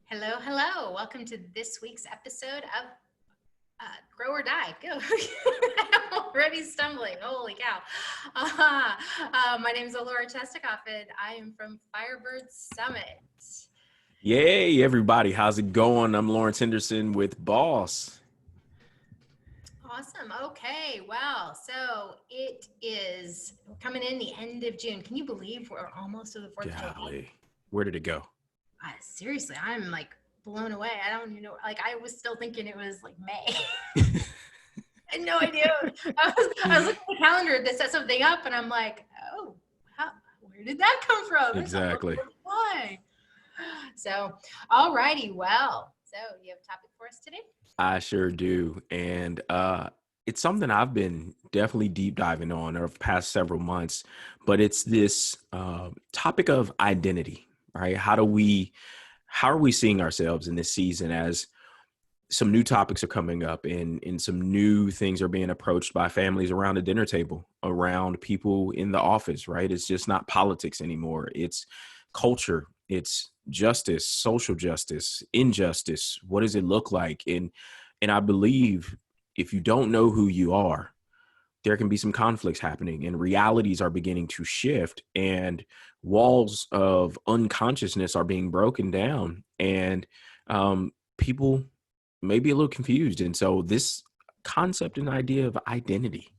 Hello, hello. Welcome to this week's episode of Grow or Die. Go. I'm already stumbling. Holy cow. My name is Laura Chestikoff, and I am from Firebird Summit. Yay, everybody. How's it going? I'm Lawrence Henderson with Boss. Awesome. Okay. Well, so it is coming in the end of June. Can you believe we're almost to the 4th of July? Golly, where did it go? Seriously, I'm like blown away. I don't even know. Like, I was still thinking it was like May. I had no idea. I was looking at the calendar that set something up, and I'm like, oh, where did that come from? Exactly. Why? So, all righty. Well, so you have a topic for us today? I sure do. And it's something I've been definitely deep diving on over the past several months, but it's this topic of identity, right? How are we seeing ourselves in this season as some new topics are coming up and some new things are being approached by families around the dinner table, around people in the office, right? It's just not politics anymore. It's culture, it's justice, social justice, injustice. What does it look like? And I believe if you don't know who you are, there can be some conflicts happening and realities are beginning to shift and walls of unconsciousness are being broken down and people may be a little confused. And so this concept and idea of identity.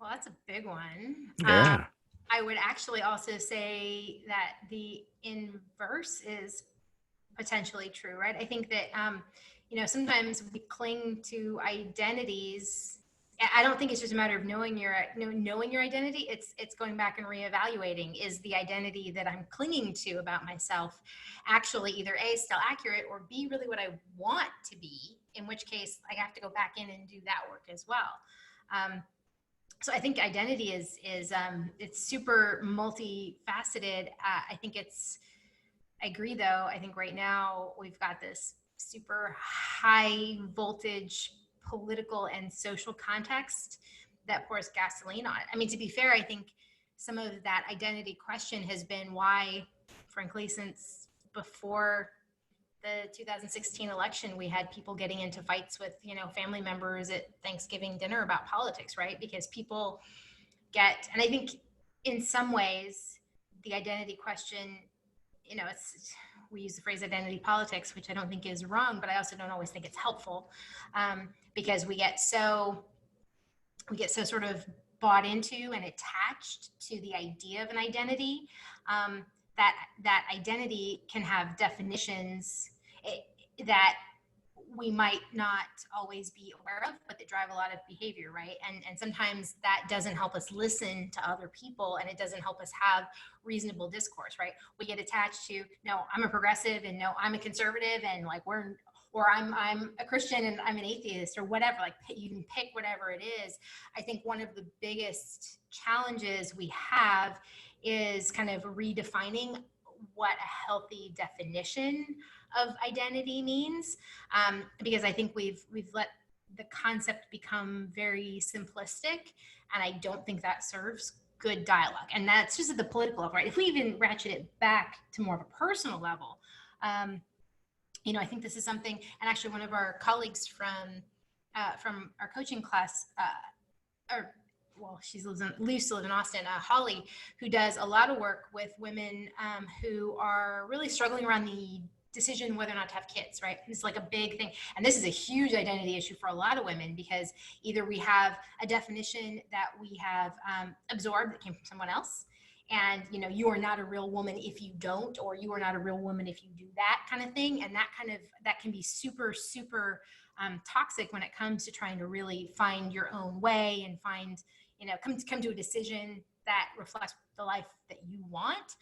Well, that's a big one. Yeah. I would actually also say that the inverse is potentially true, right? I think that, sometimes we cling to identities. I don't think it's just a matter of knowing your identity. It's going back and reevaluating, is the identity that I'm clinging to about myself actually either A, still accurate, or B, really what I want to be, in which case I have to go back in and do that work as well. So I think identity is it's super multifaceted. I agree though. I think right now we've got this super high voltage political and social context that pours gasoline on it. I mean, to be fair, I think some of that identity question has been why, frankly, since before the 2016 election, we had people getting into fights with, family members at Thanksgiving dinner about politics, right? Because people and I think in some ways, the identity question, we use the phrase identity politics, which I don't think is wrong, but I also don't always think it's helpful, because we get so sort of bought into and attached to the idea of an identity, that identity can have definitions that we might not always be aware of, but that drive a lot of behavior, right? And sometimes that doesn't help us listen to other people, and it doesn't help us have reasonable discourse, right? We get attached to, no, I'm a progressive, and no, I'm a conservative, and like or I'm a Christian and I'm an atheist, or whatever. Like, you can pick whatever it is. I think one of the biggest challenges we have is kind of redefining what a healthy definition of identity means, because I think we've let the concept become very simplistic, and I don't think that serves good dialogue. And that's just at the political level, right? If we even ratchet it back to more of a personal level, I think this is something, and actually one of our colleagues from our coaching class, she used to live in Austin, Holly, who does a lot of work with women who are really struggling around the decision whether or not to have kids, right? It's like a big thing. And this is a huge identity issue for a lot of women, because either we have a definition that we have absorbed that came from someone else, and you are not a real woman if you don't, or you are not a real woman if you do that kind of thing. And that can be super, super toxic when it comes to trying to really find your own way and find, come to a decision that reflects the life that you want.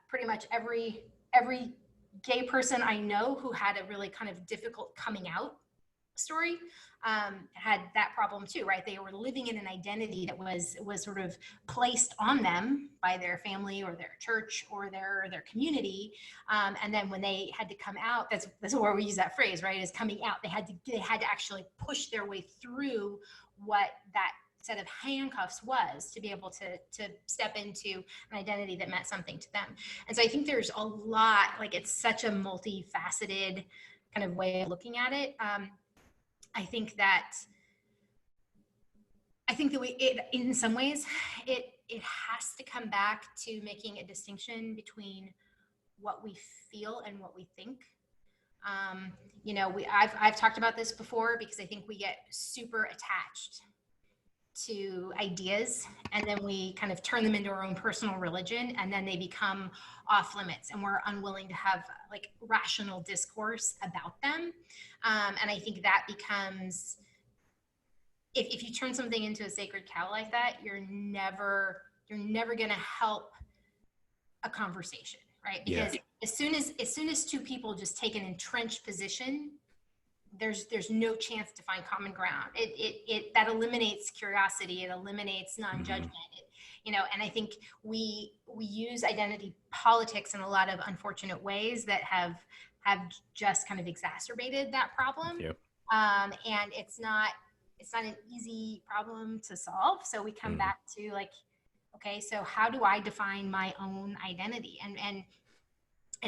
Pretty much every gay person I know who had a really kind of difficult coming out story had that problem too, right? They were living in an identity that was sort of placed on them by their family or their church or their community, and then when they had to come out, that's where we use that phrase, right? Is coming out. They had to actually push their way through what that set of handcuffs was to be able to step into an identity that meant something to them. And so I think there's a lot, like it's such a multifaceted kind of way of looking at it. I think that in some ways, it has to come back to making a distinction between what we feel and what we think. I've talked about this before because I think we get super attached to ideas and then we kind of turn them into our own personal religion, and then they become off limits and we're unwilling to have like rational discourse about them. And I think that becomes, if you turn something into a sacred cow like that, you're never going to help a conversation, right? Because as soon as two people just take an entrenched position, there's no chance to find common ground. It that eliminates curiosity. It eliminates non-judgment. And I think we use identity politics in a lot of unfortunate ways that have just kind of exacerbated that problem. And it's not an easy problem to solve. So we come back to like, okay, so how do I define my own identity? And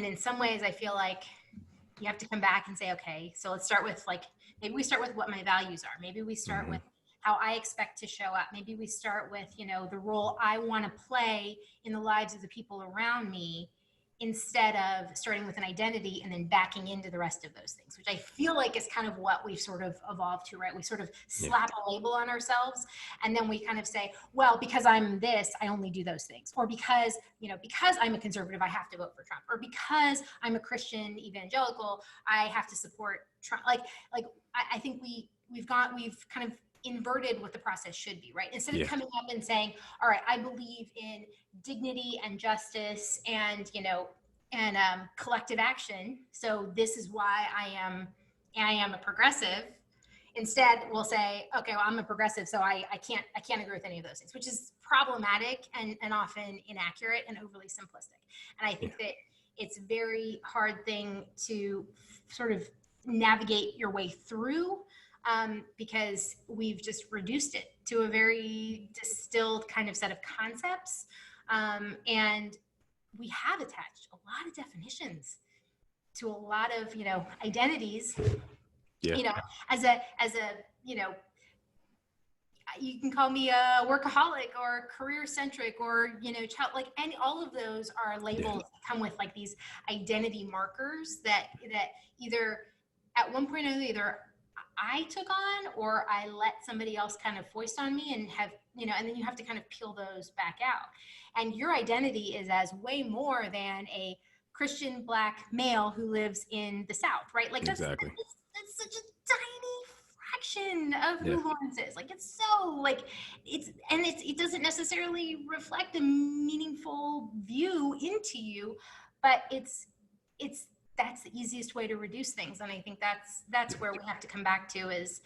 in some ways I feel like you have to come back and say, okay, so let's start with like, maybe we start with what my values are. Maybe we start with how I expect to show up. Maybe we start with, the role I want to play in the lives of the people around me, instead of starting with an identity and then backing into the rest of those things, which I feel like is kind of what we've sort of evolved to, right? We sort of slap a label on ourselves, and then we kind of say, well, because I'm this, I only do those things. Or because I'm a conservative, I have to vote for Trump. Or because I'm a Christian evangelical, I have to support Trump. I think we've kind of inverted what the process should be, right? Instead of coming up and saying, all right, I believe in dignity and justice and collective action, so this is why I am a progressive. Instead we'll say, okay, well, I'm a progressive, so I can't agree with any of those things, which is problematic and often inaccurate and overly simplistic. And I think that it's a very hard thing to sort of navigate your way through, because we've just reduced it to a very distilled kind of set of concepts. And we have attached a lot of definitions to a lot of, identities, as a, you can call me a workaholic or career centric or, child, like all of those are labels that come with like these identity markers that either at one point or another, either I took on or I let somebody else kind of foist on me, and have, and then you have to kind of peel those back out. And your identity is as way more than a Christian Black male who lives in the South, right? Like that's such a tiny fraction of who Lawrence is. Like it's so like it doesn't necessarily reflect a meaningful view into you, but that's the easiest way to reduce things. And I think that's where we have to come back to, is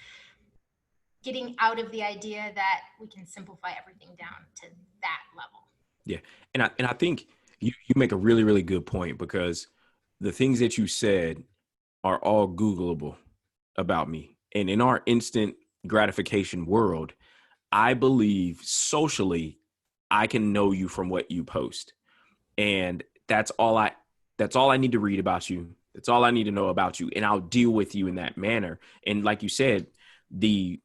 getting out of the idea that we can simplify everything down to that level. Yeah. And I think you make a really, really good point, because the things that you said are all Googleable about me. And in our instant gratification world, I believe socially I can know you from what you post. And that's all I need to read about you. That's all I need to know about you. And I'll deal with you in that manner. And like you said, the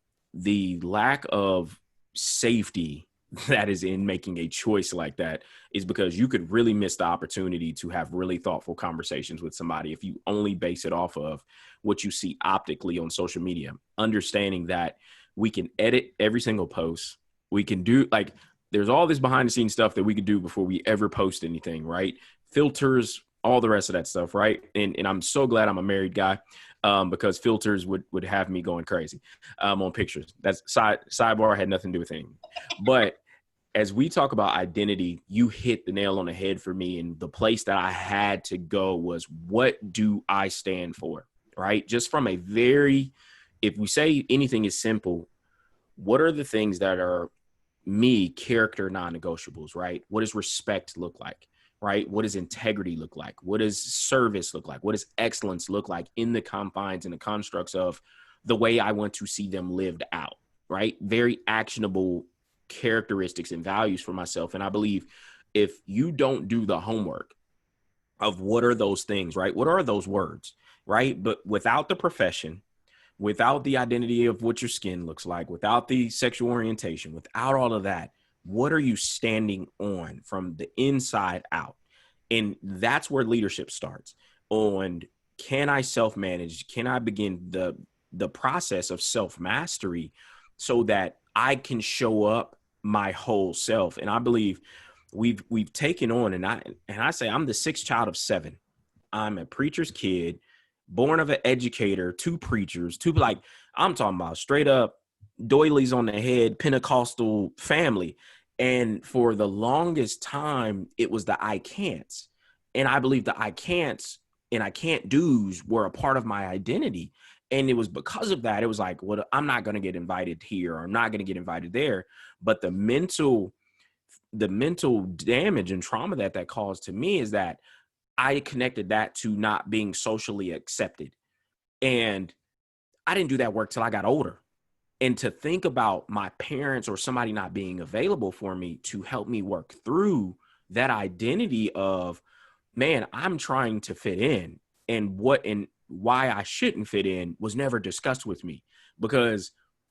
lack of safety that is in making a choice like that is because you could really miss the opportunity to have really thoughtful conversations with somebody if you only base it off of what you see optically on social media. Understanding that we can edit every single post. We can do, like, there's all this behind the scenes stuff that we could do before we ever post anything, right? Filters, all the rest of that stuff, right? And I'm so glad I'm a married guy, because filters would have me going crazy on pictures. That's sidebar, had nothing to do with anything. But as we talk about identity, you hit the nail on the head for me. And the place that I had to go was, what do I stand for, right? Just from a very, if we say anything is simple, what are the things that are me character non-negotiables, right? What does respect look like? Right? What does integrity look like? What does service look like? What does excellence look like in the confines and the constructs of the way I want to see them lived out? right? Very actionable characteristics and values for myself. And I believe if you don't do the homework of what are those things, right? What are those words, right? But without the profession, without the identity of what your skin looks like, without the sexual orientation, without all of that, what are you standing on from the inside out? And that's where leadership starts. On, can I self-manage? Can I begin the process of self-mastery so that I can show up my whole self? And I believe we've taken on, and I say I'm the sixth child of seven. I'm a preacher's kid, born of an educator, two preachers, two, like, I'm talking about straight up doilies on the head, Pentecostal family. And for the longest time, it was the I can'ts. And I believe the I can'ts and I can't do's were a part of my identity. And it was because of that, it was like, well, I'm not going to get invited here, or I'm not going to get invited there. But the mental damage and trauma that caused to me is that I connected that to not being socially accepted. And I didn't do that work till I got older. And to think about my parents or somebody not being available for me to help me work through that identity of, man, I'm trying to fit in, and what and why I shouldn't fit in was never discussed with me, because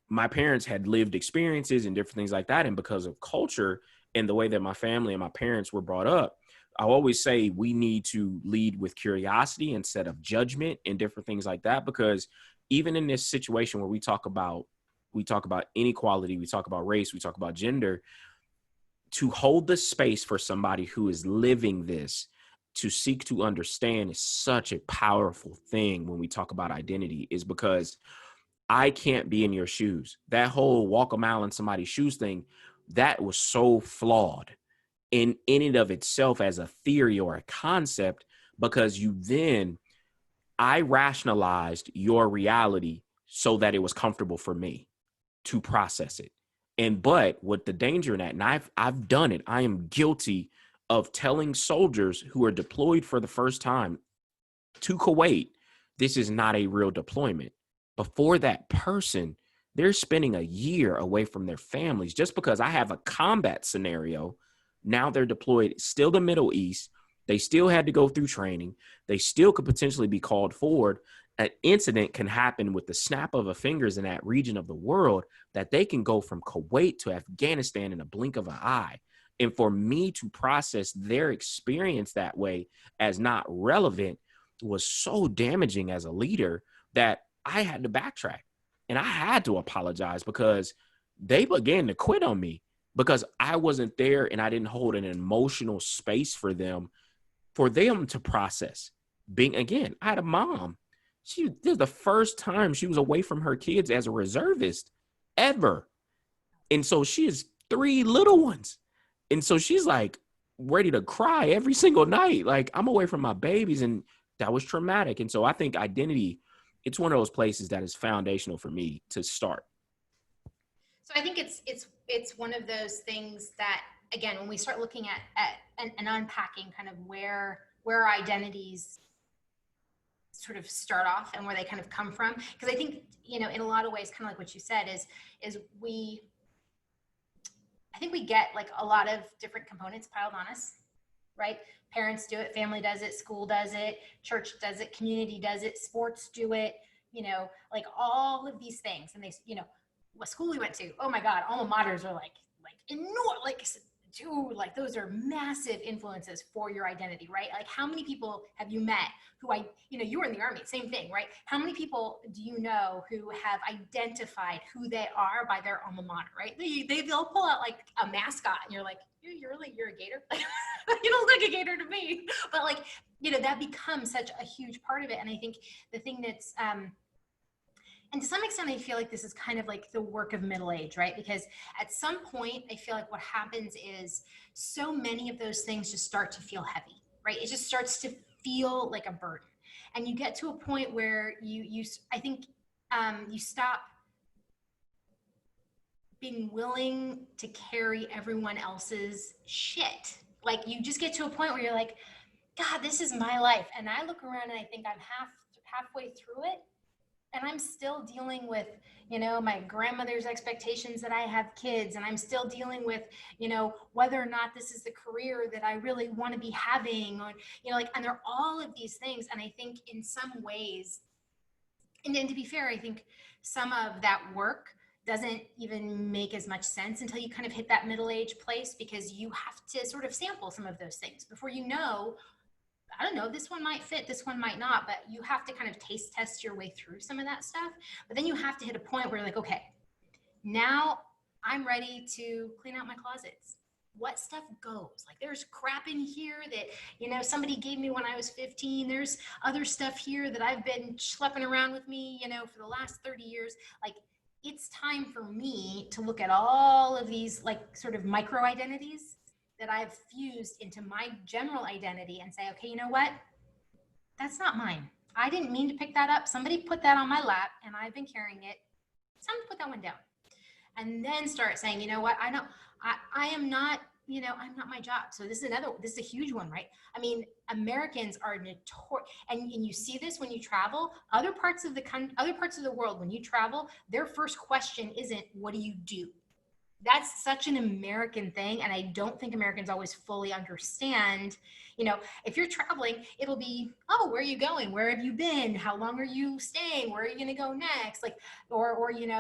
my parents had lived experiences and different things like that. And because of culture and the way that my family and my parents were brought up, I always say we need to lead with curiosity instead of judgment and different things like that. Because even in this situation where we talk about inequality, we talk about race, we talk about gender, to hold the space for somebody who is living this to seek to understand is such a powerful thing when we talk about identity, is because I can't be in your shoes. That whole walk a mile in somebody's shoes thing, that was so flawed in and of itself as a theory or a concept, because I rationalized your reality so that it was comfortable for me to process it. But what the danger in that, and I've done it, I am guilty of telling soldiers who are deployed for the first time to Kuwait, this is not a real deployment. Before that person, they're spending a year away from their families. Just because I have a combat scenario, now they're deployed, still the Middle East. They still had to go through training. They still could potentially be called forward. An incident can happen with the snap of a fingers in that region of the world, that they can go from Kuwait to Afghanistan in a blink of an eye. And for me to process their experience that way as not relevant was so damaging as a leader that I had to backtrack and I had to apologize, because they began to quit on me because I wasn't there and I didn't hold an emotional space for them to process. Being, again, I had a mom. This is the first time she was away from her kids as a reservist ever. And so she has three little ones. And so she's like ready to cry every single night. Like, I'm away from my babies, and that was traumatic. And so I think identity, it's one of those places that is foundational for me to start. So I think it's one of those things that, again, when we start looking at and unpacking kind of where our identities sort of start off and where they kind of come from, because I think, in a lot of ways, kind of like what you said, is I think we get like a lot of different components piled on us, right? Parents do it, family does it, school does it, church does it, community does it, sports do it, like all of these things. And what school we went to, oh my God, alma maters are like enormous, like, dude, like those are massive influences for your identity, right? Like, how many people have you met who you were in the army, same thing, right? How many people do you know who have identified who they are by their alma mater, right? They'll pull out like a mascot and you're like, you're a gator. You don't look like a gator to me. But like, that becomes such a huge part of it. And I think the thing that's, and to some extent, I feel like this is kind of like the work of middle age, right? Because at some point, I feel like what happens is so many of those things just start to feel heavy, right? It just starts to feel like a burden. And you get to a point where I think you stop being willing to carry everyone else's shit. Like, you just get to a point where you're like, God, this is my life. And I look around and I think I'm halfway through it, and I'm still dealing with, my grandmother's expectations that I have kids, and I'm still dealing with, whether or not this is the career that I really want to be having, or, like, and there are all of these things. And I think in some ways, and then to be fair, I think some of that work doesn't even make as much sense until you kind of hit that middle age place, because you have to sort of sample some of those things before I don't know, this one might fit, this one might not, but you have to kind of taste test your way through some of that stuff. But then you have to hit a point where you're like, okay, now I'm ready to clean out my closets. What stuff goes? Like, there's crap in here that, somebody gave me when I was 15. There's other stuff here that I've been schlepping around with me, for the last 30 years. Like, it's time for me to look at all of these, like, sort of micro identities that I've fused into my general identity and say, okay, you know what? That's not mine. I didn't mean to pick that up. Somebody put that on my lap and I've been carrying it. It's time to put that one down. And then start saying, you know what? I am not, I'm not my job. So this is a huge one, right? I mean, Americans are notorious, and you see this when you travel. Other parts of the world, when you travel, their first question isn't, what do you do? That's such an American thing. And I don't think Americans always fully understand, if you're traveling, it'll be, oh, where are you going? Where have you been? How long are you staying? Where are you going to go next? Like, or,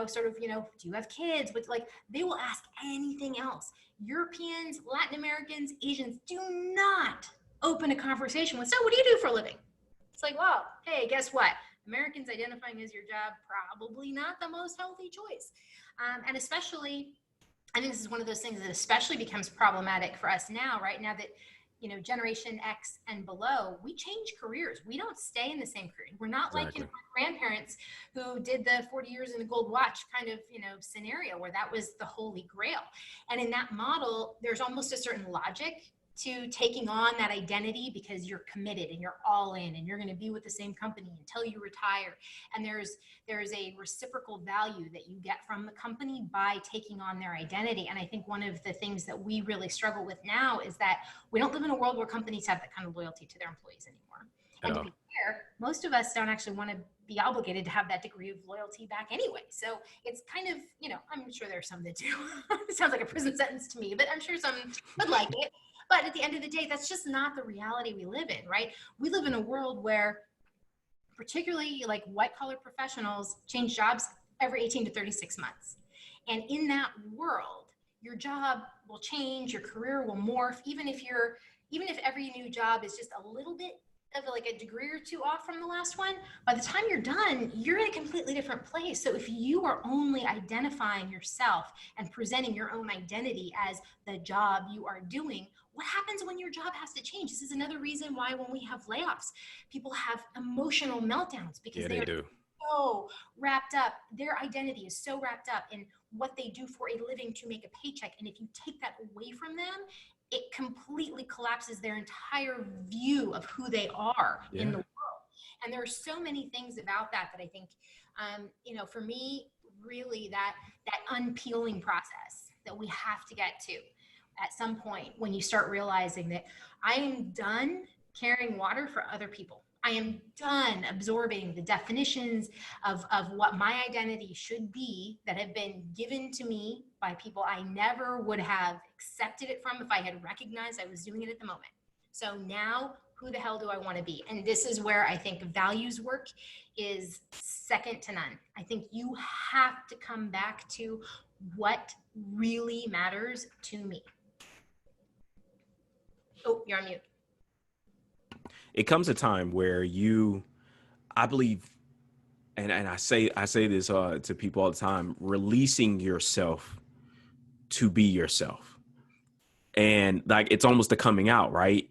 sort of, do you have kids? But like, they will ask anything else. Europeans, Latin Americans, Asians do not open a conversation with, so what do you do for a living? It's like, well, hey, guess what? Americans identifying as your job, probably not the most healthy choice. And especially, I think this is one of those things that especially becomes problematic for us now, right? Now that, Generation X and below, we change careers. We don't stay in the same career. We're not like, Exactly. my grandparents who did the 40 years in a gold watch kind of, scenario where that was the holy grail. And in that model, there's almost a certain logic to taking on that identity because you're committed and you're all in and you're going to be with the same company until you retire. And there's a reciprocal value that you get from the company by taking on their identity. And I think one of the things that we really struggle with now is that we don't live in a world where companies have that kind of loyalty to their employees anymore. And to be fair, most of us don't actually want to be obligated to have that degree of loyalty back anyway. So it's kind of, I'm sure there are some that do. It sounds like a prison sentence to me, but I'm sure some would like it. But at the end of the day, that's just not the reality we live in, right? We live in a world where particularly like white collar professionals change jobs every 18 to 36 months. And in that world, your job will change, your career will morph, even if every new job is just a little bit of like a degree or two off from the last one, by the time you're done, you're in a completely different place. So if you are only identifying yourself and presenting your own identity as the job you are doing, what happens when your job has to change? This is another reason why when we have layoffs, people have emotional meltdowns because they do. so wrapped up. Their identity is so wrapped up in what they do for a living to make a paycheck. And if you take that away from them, it completely collapses their entire view of who they are in the world. And there are so many things about that I think, for me, really that unpeeling process that we have to get to at some point when you start realizing that I am done carrying water for other people. I am done absorbing the definitions of what my identity should be that have been given to me by people I never would have accepted it from if I had recognized I was doing it at the moment. So now, who the hell do I want to be? And this is where I think values work is second to none. I think you have to come back to what really matters to me. Oh, you're on mute. It comes a time where I believe, and I say this to people all the time, releasing yourself to be yourself. And like, it's almost the coming out, right?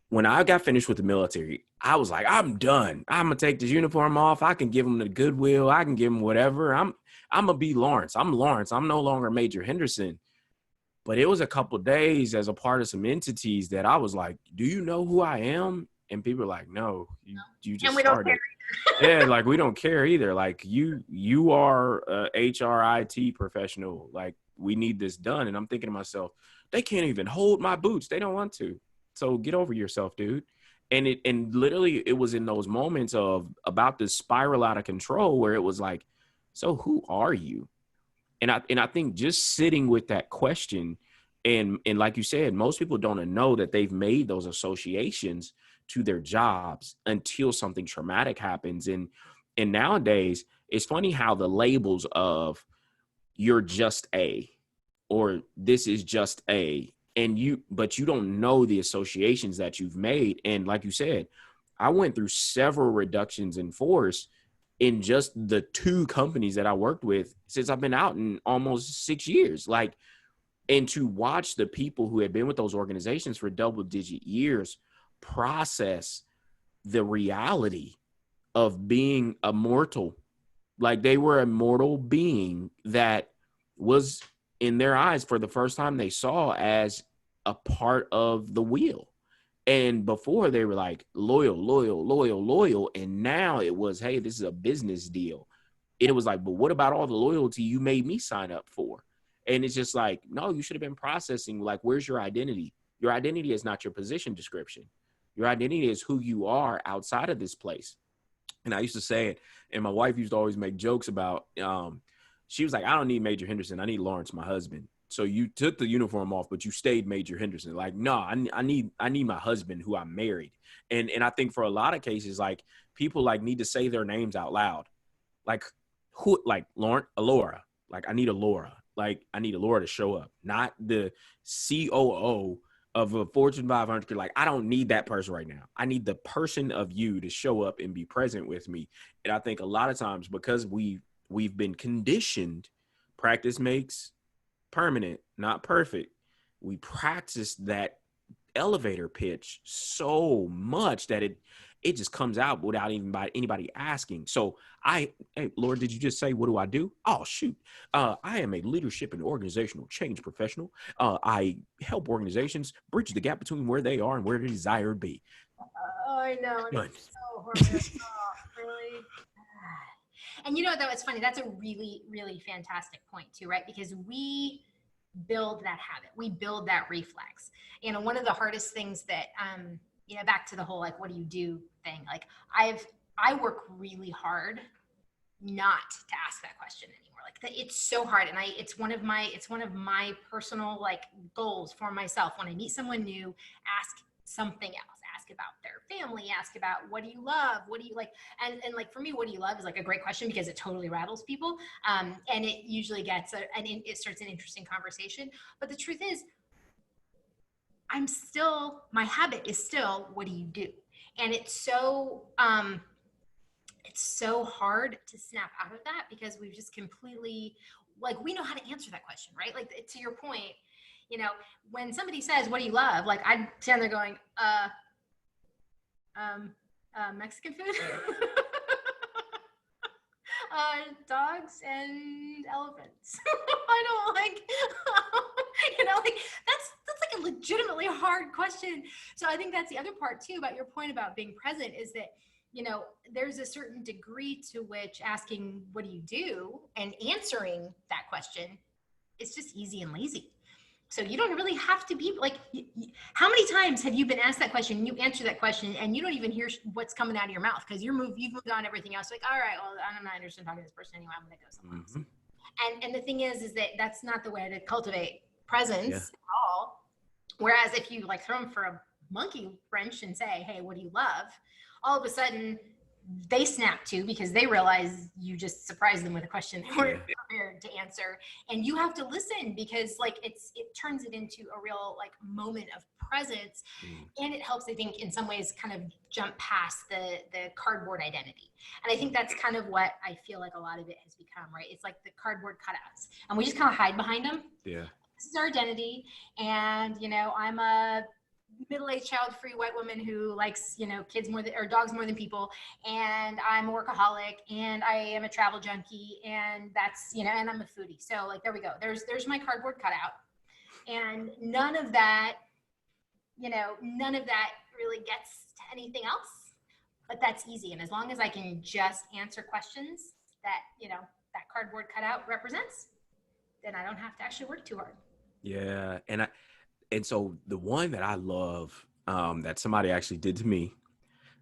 When I got finished with the military, I was like, I'm done. I'm going to take this uniform off. I can give them the Goodwill. I can give them whatever. I'm going to be Lawrence. I'm Lawrence. I'm no longer Major Henderson. But it was a couple of days as a part of some entities that I was like, do you know who I am? And people were like, no, you just started. Yeah, like, we don't care either. Like, you are a HRIT professional. Like, we need this done. And I'm thinking to myself, they can't even hold my boots. They don't want to. So get over yourself, dude. And literally it was in those moments of about to spiral out of control where it was like, so who are you? And I think just sitting with that question, and like you said, most people don't know that they've made those associations to their jobs until something traumatic happens. And nowadays it's funny how the labels of you're just A, or this is just A, and but you don't know the associations that you've made. And like you said, I went through several reductions in force in just the two companies that I worked with since I've been out in almost 6 years. Like, and to watch the people who had been with those organizations for double-digit years process the reality of being a mortal. Like, they were a mortal being that was, in their eyes, for the first time, they saw as a part of the wheel. And before, they were like loyal, loyal, loyal, loyal. And now it was, hey, this is a business deal. It was like, but what about all the loyalty you made me sign up for? And it's just like, no, you should have been processing, like, where's your identity? Your identity is not your position description. Your identity is who you are outside of this place. And I used to say it, and my wife used to always make jokes about, she was like, I don't need Major Henderson. I need Lawrence, my husband. So you took the uniform off, but you stayed Major Henderson. Like, no, I need my husband who I'm married. And I think for a lot of cases, like, people like need to say their names out loud. Like, who, like Lawrence, Alora. Like, I need Alora. Like, I need Alora to show up, not the COO of a Fortune 500. Like, I don't need that person right now. I need the person of you to show up and be present with me. And I think a lot of times, because we've been conditioned, practice makes permanent, not perfect. We practice that elevator pitch so much that it just comes out without even by anybody asking. So hey, Lord, did you just say, what do I do? Oh, shoot. I am a leadership and organizational change professional. I help organizations bridge the gap between where they are and where they desire to be. Oh, I know. It's so horrible. Oh, really? And you know, though, it's funny. That's a really, really fantastic point too, right? Because we build that habit. We build that reflex. You know, one of the hardest things that, back to the whole, like, what do you do thing? Like, I work really hard not to ask that question anymore. Like, it's so hard. And it's one of my personal, like, goals for myself. When I meet someone new, ask something else. Ask about their family, ask about, what do you love, what do you like, and like, for me, what do you love is like a great question, because it totally rattles people, and it usually gets it starts an interesting conversation. But the truth is, my habit is still, what do you do? And it's so hard to snap out of that, because we've just completely, like, we know how to answer that question, right? Like, to your point, when somebody says, what do you love? Like, I stand there going, Mexican food, dogs and elephants. I don't like, like, that's like a legitimately hard question. So I think that's the other part too about your point about being present, is that, there's a certain degree to which asking, what do you do, and answering that question is just easy and lazy. So you don't really have to be like, how many times have you been asked that question, you answer that question, and you don't even hear what's coming out of your mouth, because you've moved on everything else. Like, all right, well, I'm not interested in talking to this person anyway. I'm going to go somewhere else. And the thing is that that's not the way to cultivate presence at all. Whereas if you, like, throw them for a monkey wrench and say, hey, what do you love? All of a sudden they snap too, because they realize you just surprised them with a question they weren't prepared to answer. And you have to listen, because, like, it turns it into a real, like, moment of presence. And it helps, I think, in some ways, kind of jump past the cardboard identity. And I think that's kind of what I feel like a lot of it has become, right? It's like the cardboard cutouts, and we just kind of hide behind them. Yeah. This is our identity. And, I'm a middle-aged, child-free white woman who likes, kids more than, or dogs more than people, and I'm a workaholic, and I am a travel junkie, and that's, and I'm a foodie. So, like, there we go. There's my cardboard cutout, and none of that really gets to anything else. But that's easy, and as long as I can just answer questions that that cardboard cutout represents, then I don't have to actually work too hard. Yeah. And so the one that I love that somebody actually did to me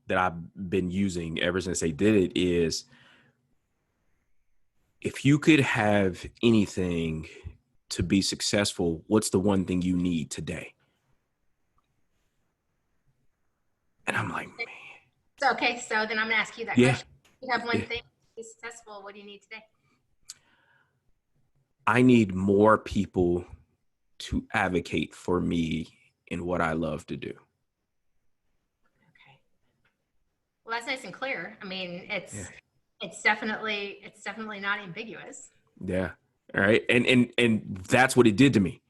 that I've been using ever since they did it is, if you could have anything to be successful, what's the one thing you need today? And I'm like, man, So, okay, so then I'm gonna ask you that yeah, question. You have one yeah. thing to be successful. What do you need today? I need more people to advocate for me in what I love to do. Okay. Well, that's nice and clear. I mean, Yeah. it's definitely not ambiguous. Yeah. All right. And that's what it did to me.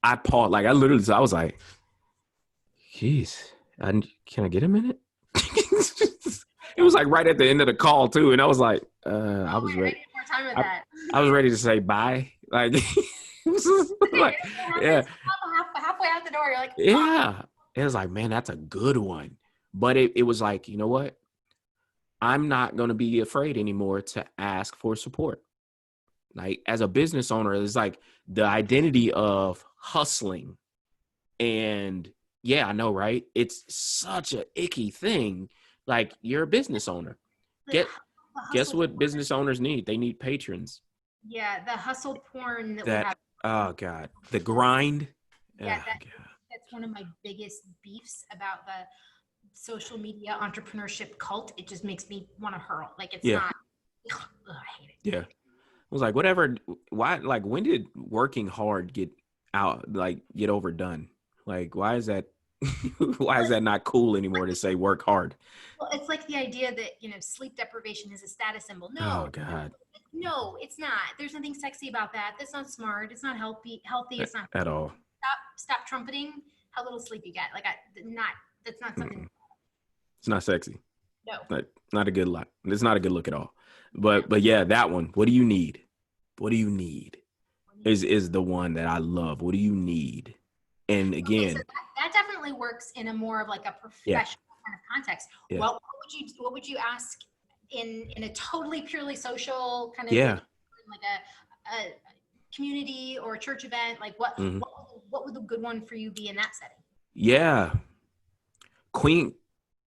I paused, like I was like, geez, can I get a minute? It was like right at the end of the call too. And I was like, I Oh was wait, I ready. need more time with I, that. I was ready to say bye. Like, Okay, like, it yeah, happens halfway out the door. You're like, oh, yeah. It was like, man, that's a good one. But it was like, you know what? I'm not going to be afraid anymore to ask for support. Like as a business owner, it's like the identity of hustling. And yeah, I know, right? It's such a icky thing. Like you're a business owner. Get the guess hustle what porn. business owners need? They need patrons. Yeah, the hustle porn that we That have. oh god, the grind. Oh Yeah, god. that's one of my biggest beefs about the social media entrepreneurship cult. It just makes me want to hurl. Like it's Yeah, not. Ugh, I hate it. yeah. I was like, whatever. Why? Like, when did working hard get get overdone? Like, why is that? Why is that not cool anymore to say work hard? Well, it's like the idea that sleep deprivation is a status symbol. Oh No, God, no, it's not. There's nothing sexy about that. That's not smart. It's not healthy. Healthy. It's not. at all. Stop trumpeting how little sleep you get. Like not. That's not something. Mm-mm. It's not sexy. No. Like, not a good look. It's not a good look at all. No. But yeah, that one. What do you need? What do you need? Okay, Is the one that I love. What do you need? And so again, that definitely works in a more of like a yeah, professional kind of context. yeah, What would you ask in a totally purely social kind of yeah. like a community or a church event? Like what Hmm. what what would the good one for you be in that setting? Yeah. Queen,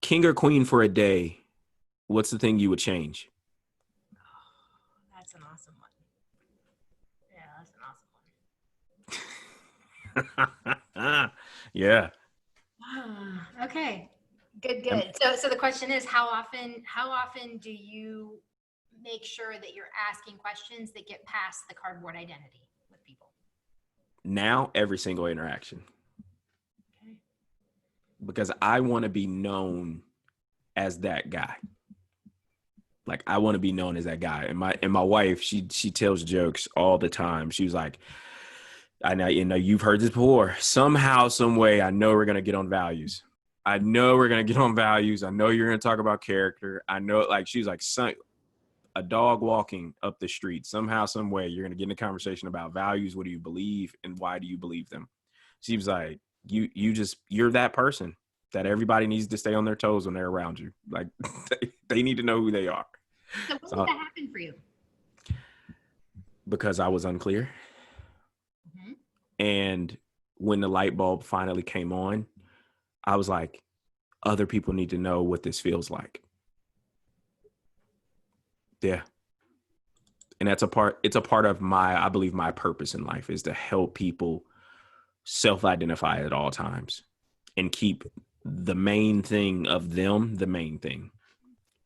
king or queen for a day. What's the thing you would change? That's an awesome one. Yeah, that's an Yeah. awesome one. Okay. Good, Um, good. So the question is how often do you make sure that you're asking questions that get past the cardboard identity with people? Now, every single interaction, Okay. because I want to be known as that guy. Like I want to be known as that guy. And my wife, she tells jokes all the time. She was like, I know, you've heard this before. Somehow, some way, I know we're gonna get on values. I know we're gonna get on values. I know you're gonna talk about character. I know, like she's like, son, a dog walking up the street. Somehow, some way, you're gonna get in a conversation about values. What do you believe, and why do you believe them? She was like, you're that person that everybody needs to stay on their toes when they're around you. Like they need to know who they are. So when did So that happen for you? because I was unclear, Mhm. and when the light bulb finally came on, I was like, other people need to know what this feels like. Yeah. And it's a part of I believe my purpose in life is to help people self-identify at all times and keep the main thing of them the main thing.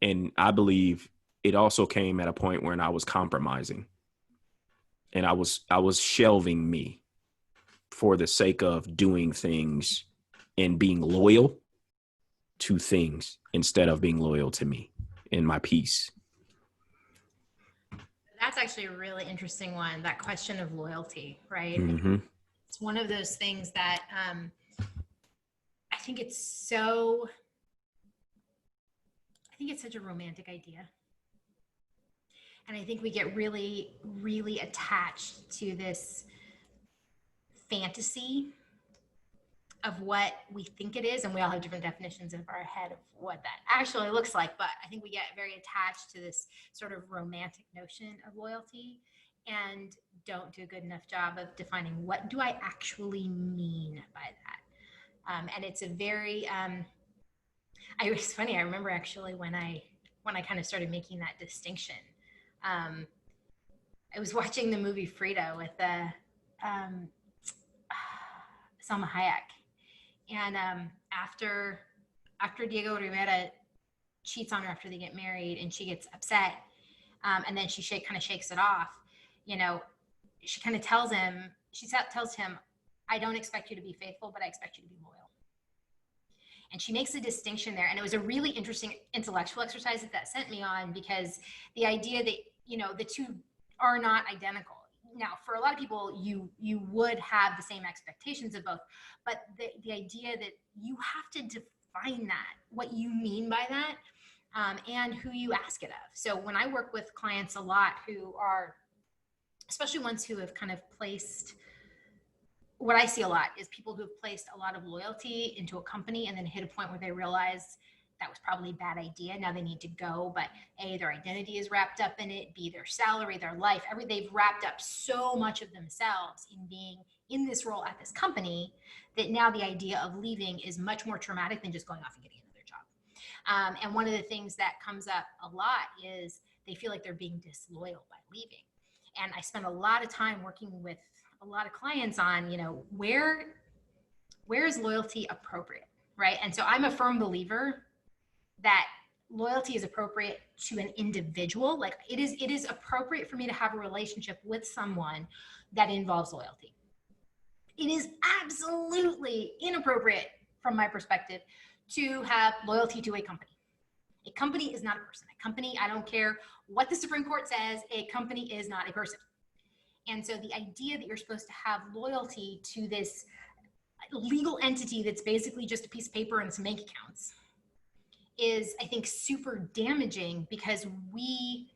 And I believe it also came at a point when I was compromising and I was shelving me for the sake of doing things and being loyal to things instead of being loyal to me and my peace. That's actually a really interesting one. That question of loyalty, right? Mm-hmm. It's one of those things that I think it's so. I think it's such a romantic idea. And I think we get really, really attached to this fantasy of what we think it is. And we all have different definitions in our head of what that actually looks like. But I think we get very attached to this sort of romantic notion of loyalty and don't do a good enough job of defining what do I actually mean by that. And it's a very, it's funny. I remember actually when I kind of started making that distinction. Um, I was watching the movie Frida with um, Salma Hayek, and after Diego Rivera cheats on her after they get married, and she gets upset, and then she kind of shakes it off. You know, she kind of tells him, tells him, "I don't expect you to be faithful, but I expect you to be loyal." And she makes a distinction there, and it was a really interesting intellectual exercise that sent me on, because the idea that the two are not identical. Now, for a lot of people, you would have the same expectations of both, but the idea that you have to define that, what you mean by that, and who you ask it of. So when I work with clients a lot who are, especially ones who have kind of placed, what I see a lot is people who have placed a lot of loyalty into a company and then hit a point where they realize that was probably a bad idea. Now they need to go, but A, their identity is wrapped up in it, B, their salary, their life, they've wrapped up so much of themselves in being in this role at this company, that now the idea of leaving is much more traumatic than just going off and getting another job. And one of the things that comes up a lot is they feel like they're being disloyal by leaving. And I spend a lot of time working with a lot of clients on, where is loyalty appropriate, right? And so I'm a firm believer that loyalty is appropriate to an individual. Like it is appropriate for me to have a relationship with someone that involves loyalty. It is absolutely inappropriate from my perspective to have loyalty to a company. A company is not a person. A company, I don't care what the Supreme Court says, a company is not a person. And so the idea that you're supposed to have loyalty to this legal entity that's basically just a piece of paper and some bank accounts is, I think, super damaging, because we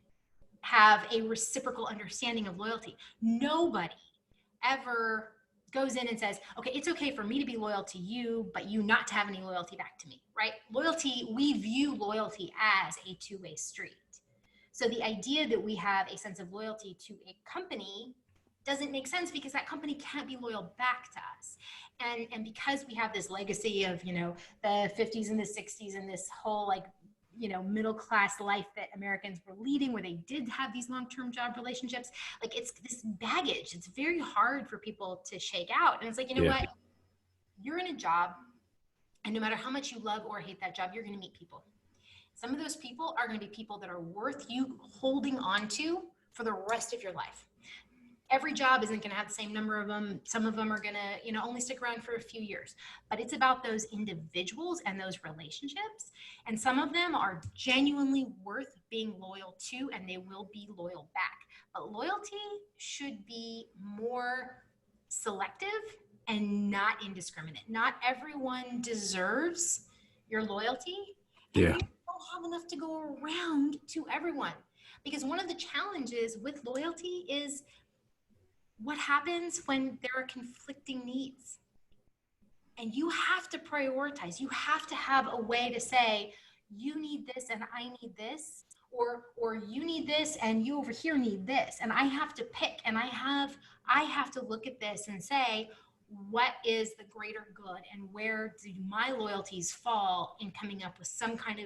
have a reciprocal understanding of loyalty. Nobody ever goes in and says, okay, it's okay for me to be loyal to you, but you not to have any loyalty back to me, right? Loyalty, we view loyalty as a two-way street. So the idea that we have a sense of loyalty to a company doesn't make sense, because that company can't be loyal back to us. And because we have this legacy of, the 50s and the 60s and this whole middle class life that Americans were leading, where they did have these long-term job relationships, like it's this baggage. It's very hard for people to shake out. And it's like, what? You're in a job, and no matter how much you love or hate that job, you're going to meet people. Some of those people are going to be people that are worth you holding on to for the rest of your life. Every job isn't going to have the same number of them. Some of them are going to, only stick around for a few years. But it's about those individuals and those relationships. And some of them are genuinely worth being loyal to, and they will be loyal back. But loyalty should be more selective and not indiscriminate. Not everyone deserves your loyalty. And you don't have enough to go around to everyone. Because one of the challenges with loyalty is, what happens when there are conflicting needs? And you have to prioritize. You have to have a way to say, you need this and I need this, or you need this and you over here need this. And I have to pick, and I have to look at this and say, what is the greater good, and where do my loyalties fall in coming up with some kind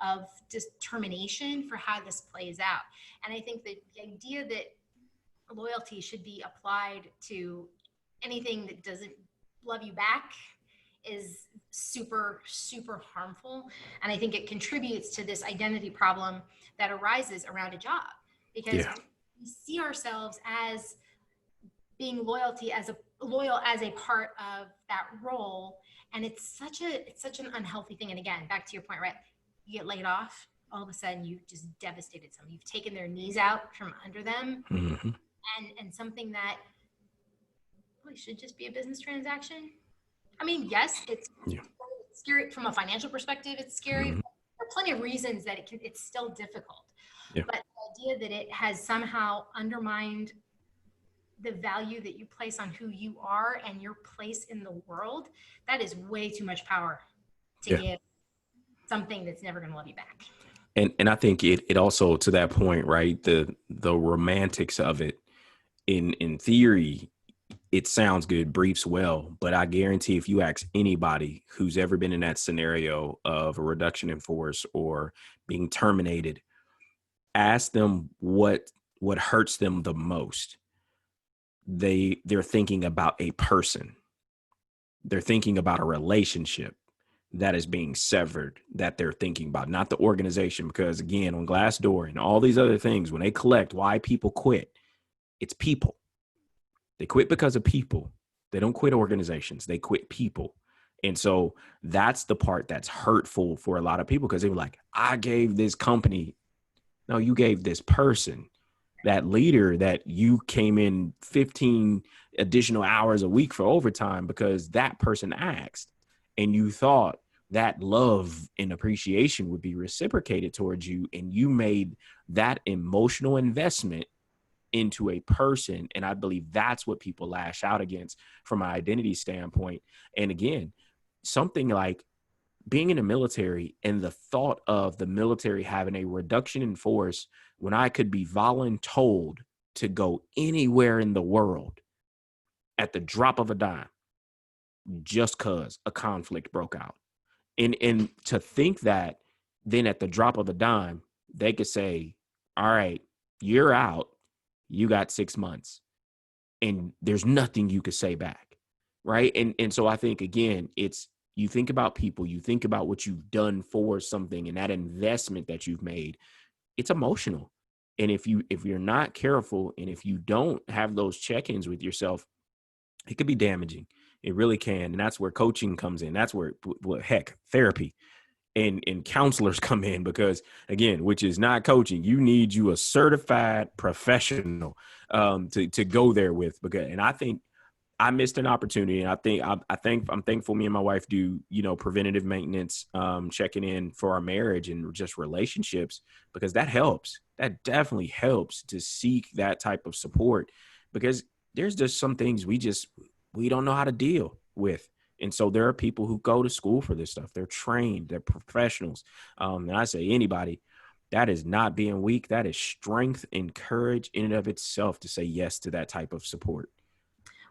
of determination for how this plays out? And I think that the idea that loyalty should be applied to anything that doesn't love you back is super, super harmful. And I think it contributes to this identity problem that arises around a job, because we see ourselves as being loyal as a part of that role. And it's such an unhealthy thing. And again, back to your point, right? You get laid off, all of a sudden you've just devastated someone. You've taken their knees out from under them. Mm-hmm. And something that really should just be a business transaction. I mean, yes, it's scary from a financial perspective. It's scary. Mm-hmm. There are plenty of reasons that it's still difficult. Yeah. But the idea that it has somehow undermined the value that you place on who you are and your place in the world, that is way too much power to give something that's never going to love you back. And I think it also, to that point, right, the romantics of it, in theory, it sounds good, briefs well, but I guarantee if you ask anybody who's ever been in that scenario of a reduction in force or being terminated, ask them what hurts them the most. They're thinking about a person. They're thinking about a relationship that is being severed, that they're thinking about, not the organization. Because again, on Glassdoor and all these other things, when they collect why people quit, it's people. They quit because of people. They don't quit organizations. They quit people. And so that's the part that's hurtful for a lot of people, because they were like, I gave this company. No, you gave this person, that leader that you came in 15 additional hours a week for overtime because that person asked, and you thought that love and appreciation would be reciprocated towards you. And you made that emotional investment into a person. And I believe that's what people lash out against from an identity standpoint. And again, something like being in the military and the thought of the military having a reduction in force when I could be voluntold to go anywhere in the world at the drop of a dime just because a conflict broke out. And to think that then at the drop of a dime, they could say, all right, you're out. You got 6 months. And there's nothing you could say back. Right. And so I think, again, it's, you think about people, you think about what you've done for something, and that investment that you've made, it's emotional. And if you're not careful, and if you don't have those check-ins with yourself, it could be damaging. It really can. And that's where coaching comes in. That's where, well, heck, therapy and counselors come in, because again, which is not coaching, you need you a certified professional to go there with. Because, and I think I missed an opportunity, and I think I'm thankful me and my wife do, preventative maintenance, checking in for our marriage and just relationships, because that helps. That definitely helps to seek that type of support, because there's just some things we don't know how to deal with. And so there are people who go to school for this stuff. They're trained, they're professionals. And I say anybody, that is not being weak. That is strength and courage in and of itself to say yes to that type of support.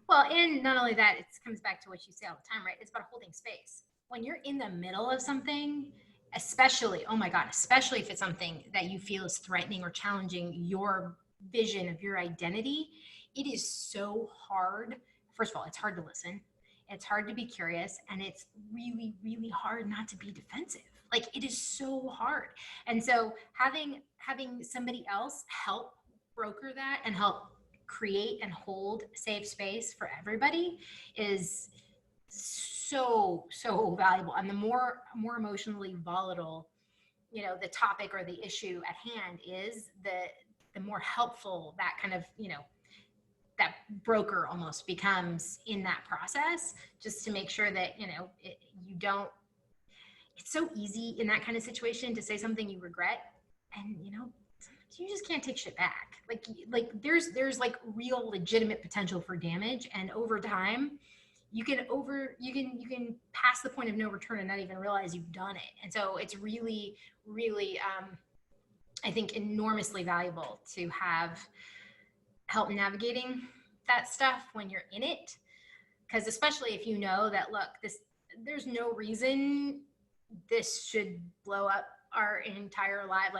Well, and not only that, it comes back to what you say all the time, right? It's about holding space. When you're in the middle of something, especially, oh my God, especially if it's something that you feel is threatening or challenging your vision of your identity, it is so hard. First of all, it's hard to listen. It's hard to be curious, and it's really, really hard not to be defensive. Like, it is so hard. And so having somebody else help broker that and help create and hold safe space for everybody is so valuable. And the more emotionally volatile the topic or the issue at hand is, the more helpful that kind of that broker almost becomes in that process, just to make sure that you don't. It's so easy in that kind of situation to say something you regret, and you just can't take shit back. Like there's like real legitimate potential for damage, and over time you can pass the point of no return and not even realize you've done it. And so it's really, really I think enormously valuable to have help navigating that stuff when you're in it, because especially if you know that, look, there's no reason this should blow up our entire life.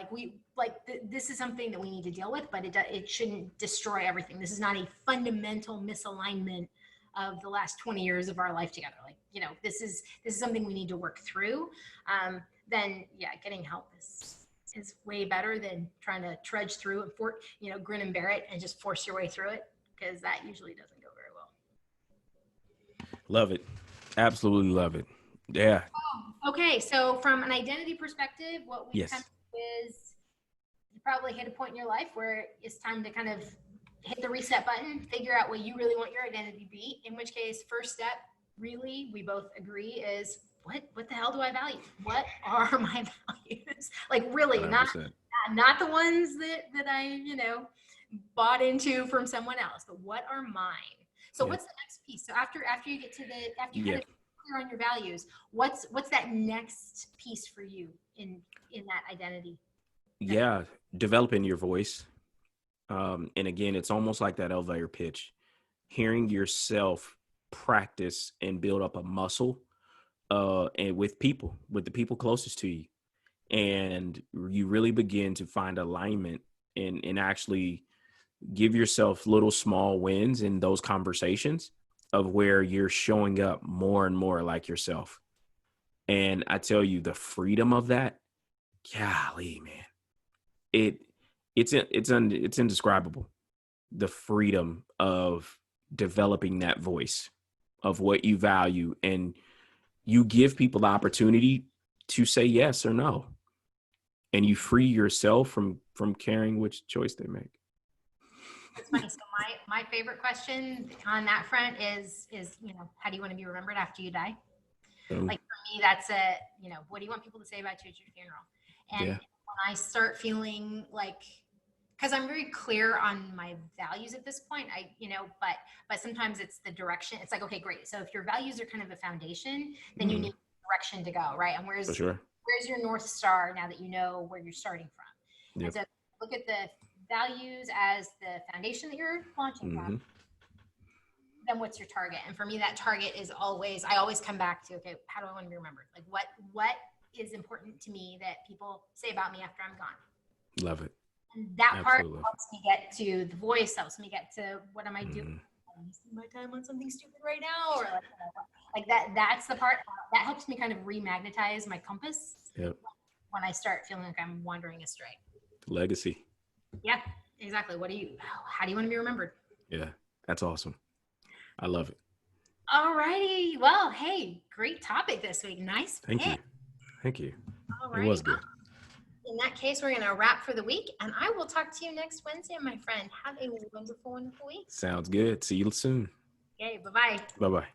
This is something that we need to deal with, but it shouldn't destroy everything. This is not a fundamental misalignment of the last 20 years of our life together. This is something we need to work through. Then yeah, getting help is way better than trying to trudge through and grin and bear it and just force your way through it, because that usually doesn't go very well. Love it. Absolutely love it. Yeah. Okay, so from an identity perspective, what we kind Yes. of do is, you probably hit a point in your life where it's time to kind of hit the reset button, figure out what you really want your identity to be. In which case, first step, really, we both agree, is what the hell do I value? What are my values? Like, really, 100%. not the ones that I bought into from someone else, but what are mine? So Yeah. what's the next piece? So after you get to after you Yeah. kind of clear on your values, what's that next piece for you in that identity? Yeah. Developing your voice. And again, it's almost like that elevator pitch. hearing yourself practice and build up a muscle and with the people closest to you. And you really begin to find alignment and actually give yourself little small wins in those conversations of where you're showing up more and more like yourself. And I tell you, the freedom of that, golly, man, it it's indescribable. The freedom of developing that voice of what you value, and you give people the opportunity to say yes or no, and you free yourself from caring which choice they make. It's funny. So my favorite question on that front is, how do you want to be remembered after you die? Um, Like for me, that's what do you want people to say about you at your funeral? And yeah. when I start feeling like, because I'm very clear on my values at this point, but sometimes it's the direction. It's like, okay, great. So if your values are kind of a foundation, then you Mm, need direction to go, right? And for sure. where's your North Star now that you know where you're starting from? And Yep. so look at the values as the foundation that you're launching from, Hmm. then what's your target? And for me, that target is I always come back to, okay, how do I want to be remembered? Like what is important to me that people say about me after I'm gone? Love it. And that part Absolutely love helps me get to the voice, helps me get to what am I it. doing? Mhm. Am I wasting my time on something stupid right now? Or like that, that's the part that helps me kind of remagnetize my compass Yep. when I start feeling like I'm wandering astray. Legacy. Yeah, exactly. How do you want to be remembered? Yeah. That's awesome. I love it. All righty. Well, hey, great topic this week. Nice Thank pick. you. Thank you. All It righty. was good. In that case, we're going to wrap for the week, and I will talk to you next Wednesday, my friend. Have a wonderful, wonderful week. Sounds good. See you soon. Okay, bye-bye. Bye bye.